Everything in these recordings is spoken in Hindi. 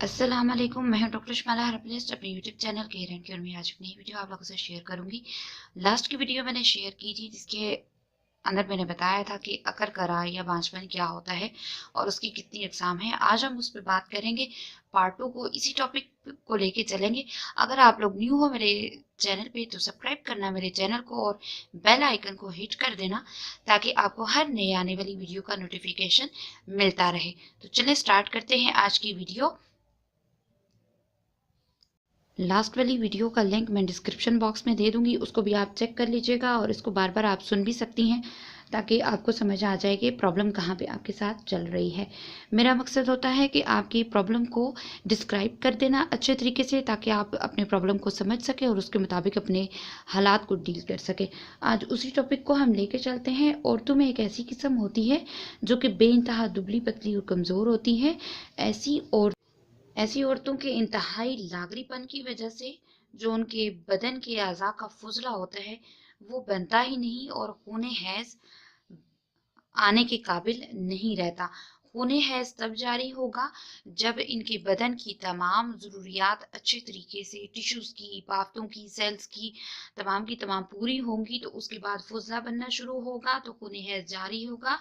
अस्सलाम वालेकुम। मैं हूं डॉक्टर शमाला हर्बलिस्ट अपने YouTube channel care and cure में आज एक नई वीडियो आप लोगों से शेयर करूंगी। लास्ट की वीडियो मैंने शेयर की थी जिसके अंदर मैंने बताया था कि अकर कराह या बांझपन क्या होता है और उसकी कितनी अकसाम है। आज हम उस पर बात करेंगे। पार्ट 2 को इसी टॉपिक को लेके चलेंगे। अगर आप लोग न्यू हो मेरे चैनल पे तो सब्सक्राइब करना मेरे चैनल को और बेल आइकन को हिट कर देना ताकि आपको हर नई आने वाली वीडियो का नोटिफिकेशन मिलता रहे। तो चलें स्टार्ट करते हैं आज की वीडियो। लास्ट वाली वीडियो का लिंक मैं डिस्क्रिप्शन बॉक्स में दे दूंगी, उसको भी आप चेक कर लीजिएगा और इसको बार बार आप सुन भी सकती हैं ताकि आपको समझ आ जाए कि प्रॉब्लम कहाँ पे आपके साथ चल रही है। मेरा मकसद होता है कि आपकी प्रॉब्लम को डिस्क्राइब कर देना अच्छे तरीके से ताकि आप अपने प्रॉब्लम को समझ सकें और उसके मुताबिक अपने हालात को डील कर सकें। आज उसी टॉपिक को हम लेके चलते हैं। औरतों में एक ऐसी किस्म होती है जो कि बेइंतहा दुबली पतली और कमज़ोर होती है। ऐसी औरतों के इंतहाई लागरीपन की वजह से जो उनके बदन के अज़ा का फुजला होता है वो बनता ही नहीं और खून हैज़ आने के काबिल नहीं रहता। खून हैज़ तब जारी होगा जब इनके बदन की तमाम ज़रूरियात अच्छे तरीके से टिश्यूज़ की, पाफ्तों की, सेल्स की तमाम पूरी होंगी तो उसके बाद फुजला बनना शुरू होगा तो खून हैज़ जारी होगा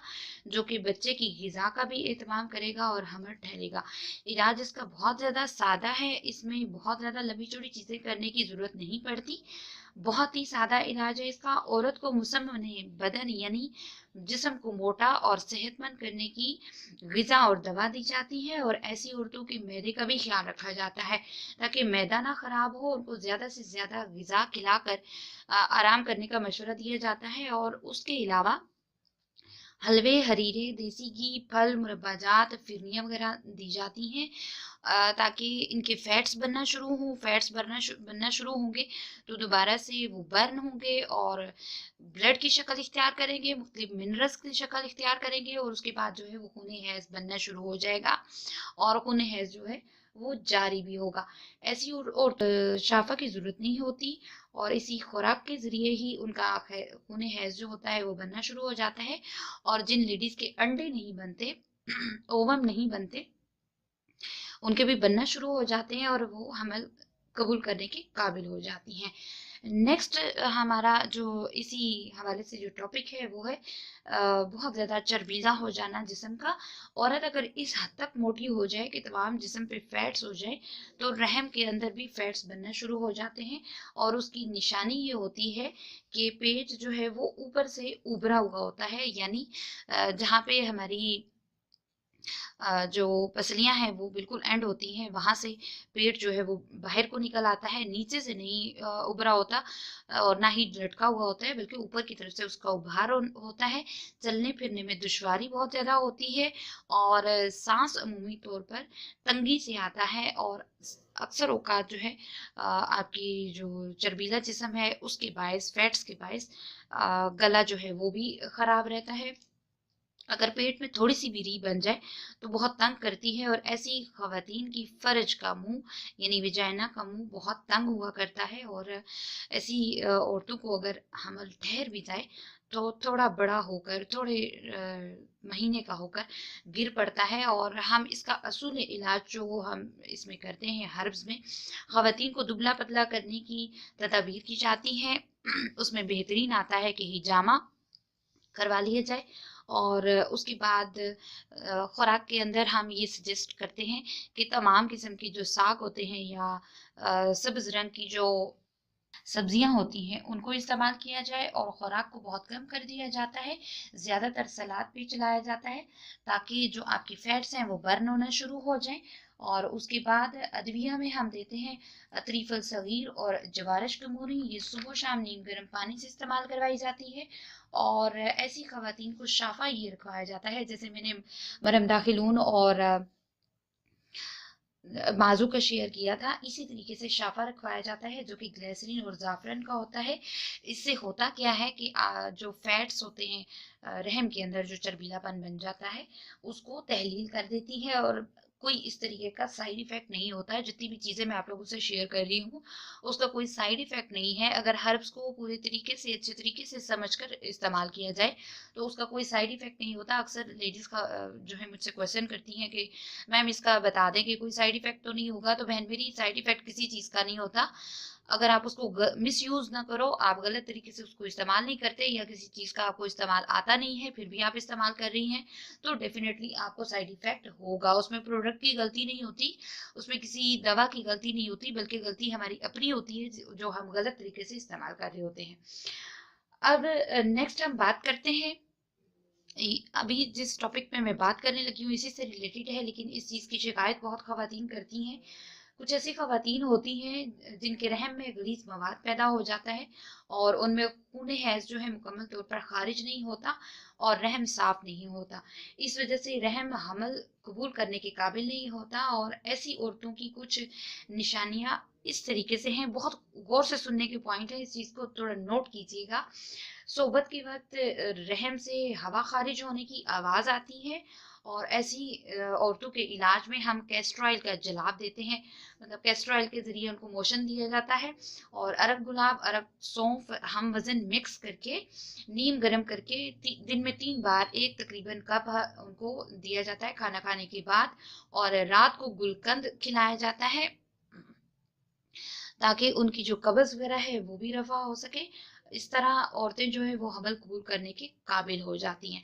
जो कि बच्चे की ग़िज़ा का भी एहतमाम करेगा और हमल ठहरेगा। इलाज इसका बहुत ज़्यादा सादा है, इसमें बहुत ज़्यादा लंबी चौड़ी चीज़ें करने की ज़रूरत नहीं पड़ती। बहुत ही सादा इलाज है इसका। औरत को मुसम्मन बदन यानी जिस्म को मोटा और सेहतमंद करने की ग़िज़ा और दवा दी जाती है और ऐसी औरतों के मैदे का भी ख्याल रखा जाता है ताकि मैदा ना ख़राब हो। उनको ज़्यादा से ज़्यादा ग़िज़ा खिलाकर आराम करने का मशवरा दिया जाता है और उसके अलावा हलवे, हरीरे, देसी घी, फल, मुरब्बाजात, फिरनियाँ वगैरह दी जाती हैं ताकि इनके फैट्स बनना शुरू हों। फैट्स बनना शुरू होंगे तो दोबारा से वो बर्न होंगे और ब्लड की शक्ल इख्तियार करेंगे, मुख्तलिफ मिनरल्स की शक्ल इख्तियार करेंगे और उसके बाद जो है वो खून हैज़ बनना शुरू हो जाएगा और खून हैज़ जो है वो जारी भी होगा। ऐसी और शाफा की ज़रूरत नहीं होती और इसी खुराक के ज़रिए ही उनका खून हैज़ जो होता है वो बनना शुरू हो जाता है। और जिन लेडीज़ के अंडे नहीं बनते ओवम नहीं बनते उनके भी बनना शुरू हो जाते हैं और वो हमल कबूल करने के काबिल हो जाती हैं। नेक्स्ट हमारा जो इसी हवाले से जो टॉपिक है वो है बहुत ज़्यादा चर्बीला हो जाना जिस्म का। औरत अगर इस हद तक मोटी हो जाए कि तमाम जिस्म पे फैट्स हो जाए तो रहम के अंदर भी फैट्स बनना शुरू हो जाते हैं और उसकी निशानी ये होती है कि पेट जो है वो ऊपर से उभरा हुआ होता है यानी जहाँ पे हमारी जो पसलियाँ हैं वो बिल्कुल एंड होती हैं वहाँ से पेट जो है वो बाहर को निकल आता है, नीचे से नहीं उभरा होता और ना ही लटका हुआ होता है बल्कि ऊपर की तरफ से उसका उभार होता है। चलने फिरने में दुश्वारी बहुत ज़्यादा होती है और सांस अमूमी तौर पर तंगी से आता है और अक्सर औकात जो है आपकी जो चर्बीला जिस्म है उसके बायस फैट्स के बायस गला जो है वो भी ख़राब रहता है। अगर पेट में थोड़ी सी भी री बन जाए तो बहुत तंग करती है और ऐसी खवातीन की फर्ज का मुंह यानी विजाइना का मुंह बहुत तंग हुआ करता है और ऐसी औरतों को अगर हमल ठहर भी जाए तो थोड़ा बड़ा होकर थोड़े महीने का होकर गिर पड़ता है और हम इसका असूल इलाज जो हम इसमें करते हैं हर्ब्स में खवातीन को दुबला पतला करने की तदाबीर की जाती हैं। उसमें बेहतरीन आता है कि हिजामा करवा लिया जाए और उसके बाद खुराक के अंदर हम ये सजेस्ट करते हैं कि तमाम किस्म के जो साग होते हैं या सब्ज रंग की जो सब्जियां होती हैं उनको इस्तेमाल किया जाए और खुराक को बहुत कम कर दिया जाता है। ज़्यादातर सलाद पे चलाया जाता है ताकि जो आपकी फैट्स हैं वो बर्न होना शुरू हो जाएं। और उसके बाद अदविया में हम देते हैं त्रिफल सगीर और जवारश कमूरी। ये सुबह शाम नीम गर्म पानी से इस्तेमाल करवाई जाती है और ऐसी खवातीन को शाफा ये रखवाया जाता है जैसे मैंने मरम दाखिलून और माजू का शेयर किया था इसी तरीके से शाफा रखवाया जाता है जो कि ग्लिसरीन और ज़ाफ़रान का होता है। इससे होता क्या है कि जो फैट्स होते हैं रहम के अंदर जो चर्बीलापन बन जाता है उसको तहलील कर देती है, और कोई इस तरीके का साइड इफेक्ट नहीं होता है। जितनी भी चीज़ें मैं आप लोगों से शेयर कर रही हूँ उसका कोई साइड इफेक्ट नहीं है। अगर हर्ब्स को पूरे तरीके से अच्छे तरीके से समझकर इस्तेमाल किया जाए तो उसका कोई साइड इफेक्ट नहीं होता। अक्सर लेडीज़ का जो है मुझसे क्वेश्चन करती हैं कि मैम इसका बता दें कि कोई साइड इफेक्ट तो नहीं होगा। तो बहन मेरी, साइड इफेक्ट किसी चीज़ का नहीं होता। अगर आप उसको मिस यूज ना करो, आप गलत तरीके से उसको इस्तेमाल नहीं करते, या किसी चीज़ का आपको इस्तेमाल आता नहीं है फिर भी आप इस्तेमाल कर रही हैं, तो डेफिनेटली आपको साइड इफेक्ट होगा। उसमें प्रोडक्ट की गलती नहीं होती, उसमें किसी दवा की गलती नहीं होती, बल्कि गलती हमारी अपनी होती है जो हम गलत तरीके से इस्तेमाल कर रहे होते हैं। अब नेक्स्ट हम बात करते हैं, अभी जिस टॉपिक पे मैं बात करने लगी हूँ इसी से रिलेटेड है, लेकिन इस चीज़ की शिकायत बहुत खवातीन करती हैं। कुछ ऐसी खवातीन होती हैं जिनके रहम में गलीज मवाद पैदा हो जाता है और उनमें खून हैज जो है मुकम्मल तौर पर खारिज नहीं होता और रहम साफ नहीं होता। इस वजह से रहम हमल कबूल करने के काबिल नहीं होता। और ऐसी औरतों की कुछ निशानियां इस तरीके से हैं, बहुत गौर से सुनने के पॉइंट है, इस चीज़ को थोड़ा नोट कीजिएगा। सोबत के वक्त रहम से हवा खारिज होने की आवाज़ आती है, और ऐसी औरतों के इलाज में हम कैस्टर ऑयल का जलाब देते हैं, मतलब कैस्टर ऑयल के ज़रिए उनको मोशन दिया जाता है। और अरब गुलाब, अरब सौंफ हम वज़न मिक्स करके नीम गर्म करके दिन में 3 बार एक तकरीबन कप उनको दिया जाता है खाना खाने के बाद। और रात को गुलकंद खिलाया जाता है ताकि उनकी जो कब्ज़ वगैरह है वो भी रफ़ा हो सके। इस तरह औरतें जो है वो हमल कबूल करने के काबिल हो जाती हैं।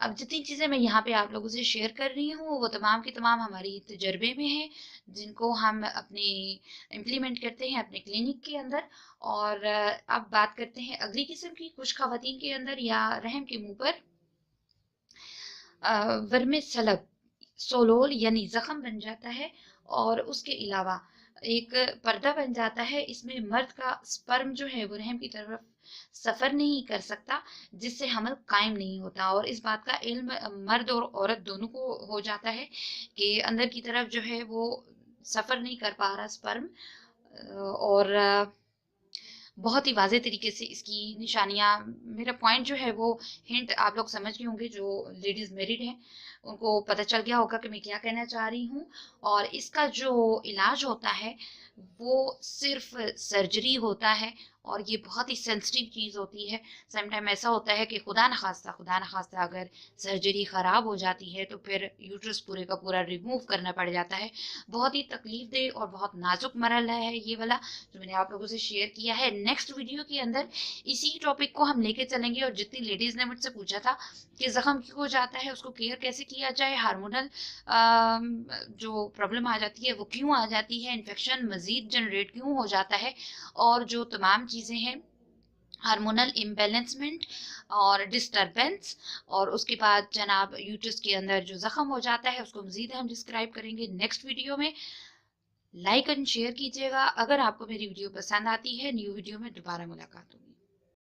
अब जितनी चीज़ें मैं यहाँ पे आप लोगों से शेयर कर रही हूँ वो तमाम की तमाम हमारी तजर्बे में हैं, जिनको हम अपनी इम्प्लीमेंट करते हैं अपने क्लिनिक के अंदर। और अब बात करते हैं अगली किस्म की। कुछ खवातीन के अंदर या रहम के मुंह पर वर्मे सलब सोलोल यानी जख्म बन जाता है, और उसके अलावा एक पर्दा बन जाता है। इसमें मर्द का स्पर्म जो है वो रहम की तरफ सफर नहीं कर सकता, जिससे हमल कायम नहीं होता। और इस बात का इल्म मर्द और औरत दोनों को हो जाता है कि अंदर की तरफ जो है वो सफर नहीं कर पा रहा स्पर्म। और बहुत ही वाज़ेह तरीके से इसकी निशानियाँ, मेरा पॉइंट जो है वो हिंट आप लोग समझ गए होंगे, जो लेडीज़ मैरिड हैं उनको पता चल गया होगा कि मैं क्या कहना चाह रही हूँ। और इसका जो इलाज होता है वो सिर्फ सर्जरी होता है, और ये बहुत ही सेंसिटिव चीज़ होती है। समटाइम ऐसा होता है कि खुदा न खास्ता अगर सर्जरी ख़राब हो जाती है तो फिर यूट्रस पूरे का पूरा रिमूव करना पड़ जाता है। बहुत ही तकलीफ दे और बहुत नाजुक मरहला है ये वाला जो मैंने आप लोगों से शेयर किया है। नेक्स्ट वीडियो के अंदर इसी टॉपिक को हम लेके चलेंगे, और जितनी लेडीज़ ने मुझसे पूछा था कि ज़ख्म क्यों हो जाता है, उसको केयर कैसे किया जाए, हार्मोनल जो प्रॉब्लम आ जाती है वो क्यों आ जाती है, इन्फेक्शन मज़ीद जनरेट क्यों हो जाता है, और जो तमाम चीज़ें हैं हार्मोनल इम्बैलेंसमेंट और डिस्टरबेंस, और उसके बाद जनाब यूट्रस के अंदर जो ज़ख्म हो जाता है उसको मज़ीद हम डिस्क्राइब करेंगे नेक्स्ट वीडियो में। लाइक एंड शेयर कीजिएगा। अगर आपको मेरी वीडियो पसंद आती है, न्यू वीडियो में दोबारा मुलाकात होगी।